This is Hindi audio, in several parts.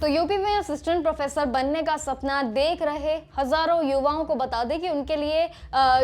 तो यूपी में असिस्टेंट प्रोफेसर बनने का सपना देख रहे हजारों युवाओं को बता दें कि उनके लिए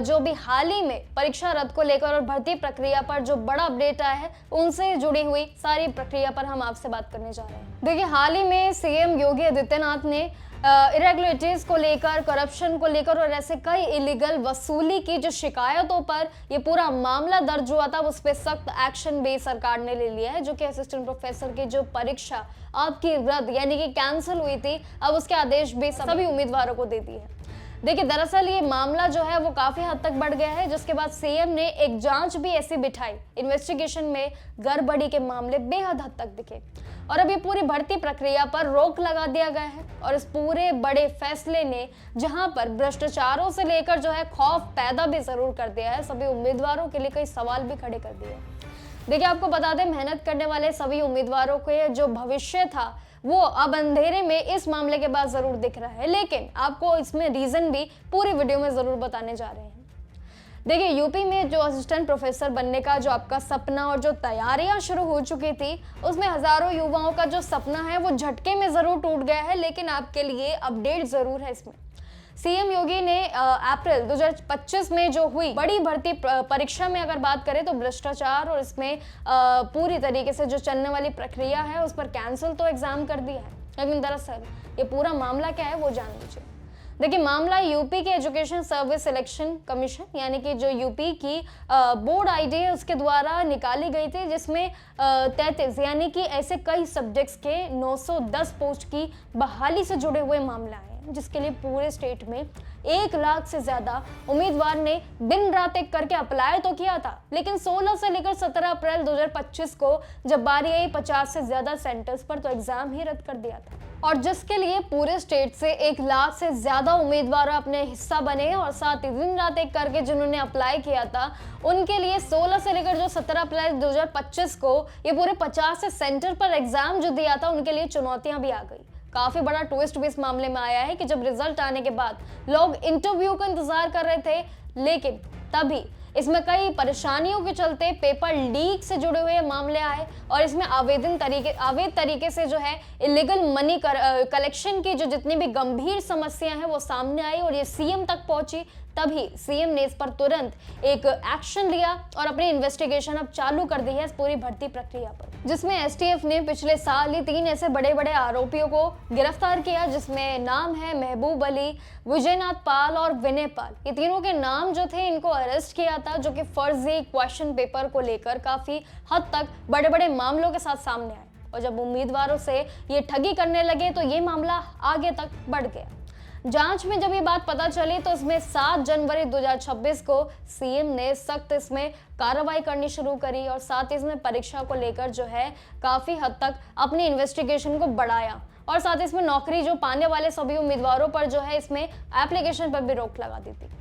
जो भी हाल ही में परीक्षा रद्द को लेकर और भर्ती प्रक्रिया पर जो बड़ा अपडेट आया है उनसे जुड़ी हुई सारी प्रक्रिया पर हम आपसे बात करने जा रहे हैं। देखिए, हाल ही में सीएम योगी आदित्यनाथ ने इरेगुलरिटीज को लेकर, करप्शन को लेकर और ऐसे कई इलीगल वसूली की जो शिकायतों पर ये पूरा मामला दर्ज हुआ था, उस पर सख्त एक्शन भी सरकार ने ले लिया है। जो कि असिस्टेंट प्रोफेसर की जो परीक्षा आपकी रद्द यानी कि कैंसिल हुई थी, अब उसके आदेश भी सभी उम्मीदवारों को दे दिए हैं। देखिए, दरअसल ये मामला जो है वो काफी हद तक बढ़ गया है, जिसके बाद सीएम ने एक जांच भी ऐसी बिठाई। इन्वेस्टिगेशन में गड़बड़ी के मामले बेहद हद तक दिखे और अब ये पूरी भर्ती प्रक्रिया पर रोक लगा दिया गया है। और इस पूरे बड़े फैसले ने जहां पर भ्रष्टाचारों से लेकर जो है खौफ पैदा भी जरूर कर दिया है, सभी उम्मीदवारों के लिए कई सवाल भी खड़े कर दिए। देखिए, आपको बता दें, मेहनत करने वाले सभी उम्मीदवारों के जो भविष्य था वो अब अंधेरे में इस मामले के बाद जरूर दिख रहा है, लेकिन आपको इसमें रीजन भी पूरी वीडियो में जरूर बताने जा रहे हैं। देखिए, यूपी में जो असिस्टेंट प्रोफेसर बनने का जो आपका सपना और जो तैयारियां शुरू हो चुकी थी, उसमें हजारों युवाओं का जो सपना है वो झटके में जरूर टूट गया है, लेकिन आपके लिए अपडेट जरूर है इसमें। सीएम योगी ने अप्रैल 2025 में जो हुई बड़ी भर्ती परीक्षा में अगर बात करें तो भ्रष्टाचार और इसमें पूरी तरीके से जो चलने वाली प्रक्रिया है उस पर कैंसिल तो एग्जाम कर दिया है, लेकिन दरअसल ये पूरा मामला क्या है वो जान लीजिए। देखिए, मामला यूपी के एजुकेशन सर्विस सिलेक्शन कमीशन यानी कि जो यूपी की बोर्ड आईडी है उसके द्वारा निकाली गई थी, जिसमें 33 यानी कि ऐसे कई सब्जेक्ट्स के 910 पोस्ट की बहाली से जुड़े हुए मामला है, जिसके लिए पूरे स्टेट में 1 लाख से ज्यादा उम्मीदवार ने दिन रात एक करके अप्लाई तो किया था, लेकिन 16 से लेकर 17 अप्रैल 2025 को जब बारी आई 50 से ज्यादा सेंटर्स पर, तो एग्जाम ही रद्द कर दिया था। और जिसके लिए पूरे स्टेट से 1 लाख से ज्यादा उम्मीदवार अपने हिस्सा बने और साथ ही दिन रात एक करके जिन्होंने अप्लाई किया था उनके लिए 16 से लेकर जो 17 अप्रैल 2025 को ये पूरे 50 से सेंटर पर एग्जाम जो दिया था उनके लिए चुनौतियां भी आ गई। काफी बड़ा ट्विस्ट भी इस मामले में आया है कि जब रिजल्ट आने के बाद लोग इंटरव्यू का इंतजार कर रहे थे, लेकिन तभी इसमें कई परेशानियों के चलते पेपर लीक से जुड़े हुए मामले आए और इसमें अवैध तरीके से जो है इलीगल मनी कलेक्शन की जो जितनी भी गंभीर समस्या है वो सामने आई और ये सीएम तक पहुंची। तभी सीएम ने इस पर तुरंत एक एक्शन लिया और अपनी इन्वेस्टिगेशन अब चालू कर दी है इस पूरी भर्ती प्रक्रिया पर, जिसमें एसटीएफ ने पिछले साल ही 3 ऐसे बड़े बड़े आरोपियों को गिरफ्तार किया, जिसमें नाम है महबूब अली, विजयनाथ पाल और विनय पाल। ये तीनों के नाम जो थे इनको अरेस्ट किया था, जो कि फर्जी क्वेश्चन पेपर को लेकर काफी हद तक बड़े बड़े मामलों के साथ सामने आए और जब उम्मीदवारों से ये ठगी करने लगे तो ये मामला आगे तक बढ़ गया। जांच में जब ये बात पता चली तो इसमें 7 जनवरी 2026 को सीएम ने सख्त इसमें कार्रवाई करनी शुरू करी और साथ ही इसमें परीक्षा को लेकर जो है काफी हद तक अपनी इन्वेस्टिगेशन को बढ़ाया और साथ ही इसमें नौकरी जो पाने वाले सभी उम्मीदवारों पर जो है इसमें एप्लीकेशन पर भी रोक लगा दी थी।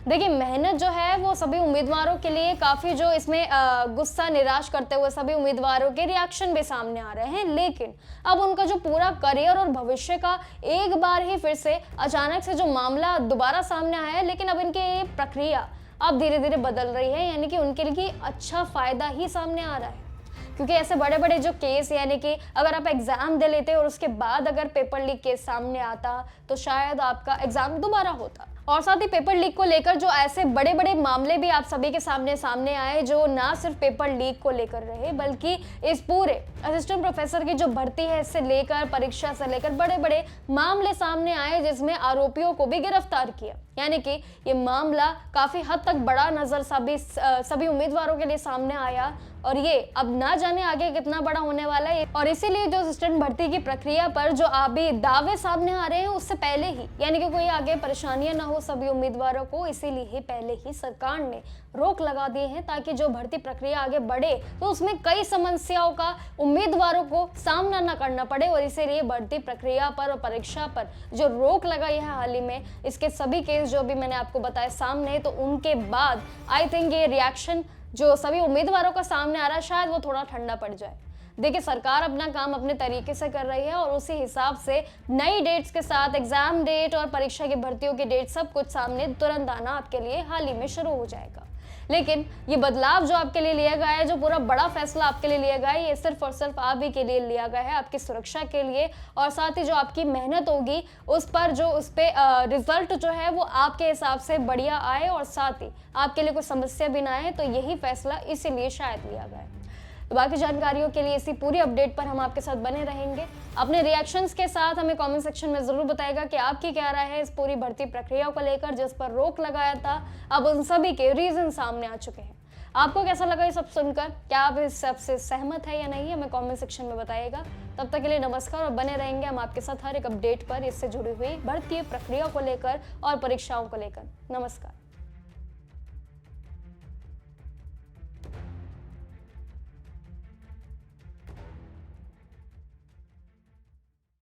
देखिए, मेहनत जो है वो सभी उम्मीदवारों के लिए काफी जो इसमें गुस्सा निराश करते हुए सभी उम्मीदवारों के रिएक्शन भी सामने आ रहे हैं, लेकिन अब उनका जो पूरा करियर और भविष्य का एक बार ही फिर से अचानक से जो मामला दोबारा सामने आया है, लेकिन अब इनकी ये प्रक्रिया अब धीरे धीरे बदल रही है, यानी कि उनके लिए अच्छा फायदा ही सामने आ रहा है। क्योंकि ऐसे बड़े बड़े जो केस यानी कि अगर आप एग्जाम दे लेते और उसके बाद अगर पेपर लीक केस सामने आता तो शायद आपका एग्जाम दोबारा होता। और साथ ही पेपर लीक को लेकर जो ऐसे बड़े बड़े मामले भी आप सभी के सामने आए, जो ना सिर्फ पेपर लीक को लेकर रहे बल्कि इस पूरे असिस्टेंट प्रोफेसर की जो भर्ती है इससे लेकर परीक्षा से लेकर बड़े बड़े मामले सामने आए, जिसमें आरोपियों को भी गिरफ्तार किया। यानी कि ये मामला काफी हद तक बड़ा नजर सभी उम्मीदवारों के लिए सामने आया और ये अब ना जाने आगे कितना बड़ा होने वाला है। और इसीलिए जो असिस्टेंट भर्ती की प्रक्रिया पर जो अभी दावे सामने आ रहे हैं उससे पहले ही, यानी कि कोई आगे परेशानियां ना हो सभी उम्मीदवारों को, इसीलिए ही पहले ही सरकार ने रोक लगा दी है ताकि जो भर्ती प्रक्रिया आगे बढ़े तो उसमें कई समस्याओं का उम्मीदवारों को सामना न करना पड़े। और इसीलिए भर्ती प्रक्रिया पर और परीक्षा पर जो रोक लगाई है हाल ही में, इसके सभी केस जो भी मैंने आपको बताया सामने, तो उनके बाद आई थिंक ये रिएक्शन जो सभी उम्मीदवारों का सामने आ रहा है शायद वो थोड़ा ठंडा पड़ जाए। देखिए, सरकार अपना काम अपने तरीके से कर रही है और उसी हिसाब से नई डेट्स के साथ एग्जाम डेट और परीक्षा की भर्तियों की डेट सब कुछ सामने तुरंत आना आपके लिए हाल ही में शुरू हो जाएगा। लेकिन ये बदलाव जो आपके लिए लिया गया है, जो पूरा बड़ा फैसला आपके लिए लिया गया है, ये सिर्फ और सिर्फ आप ही के लिए लिया गया है, आपकी सुरक्षा के लिए। और साथ ही जो आपकी मेहनत होगी उस पर रिजल्ट जो है वो आपके हिसाब से बढ़िया आए और साथ ही आपके लिए कोई समस्या भी ना आए, तो यही फैसला इसीलिए शायद लिया गया है। तो बाकी जानकारियों के लिए इसी पूरी अपडेट पर हम आपके साथ बने रहेंगे। अपने रिएक्शंस के साथ हमें कमेंट सेक्शन में जरूर बताएगा कि आपकी क्या राय है इस पूरी भर्ती प्रक्रिया को लेकर, जिस पर रोक लगाया था। अब उन सभी के रीजन सामने आ चुके हैं। आपको कैसा लगा ये सब सुनकर? क्या आप इस सबसे सहमत है या नहीं, हमें कमेंट सेक्शन में बताइएगा। तब तक के लिए नमस्कार और बने रहेंगे हम आपके साथ हर एक अपडेट पर, इससे जुड़ी हुई भर्ती प्रक्रिया को लेकर और परीक्षाओं को लेकर। नमस्कार।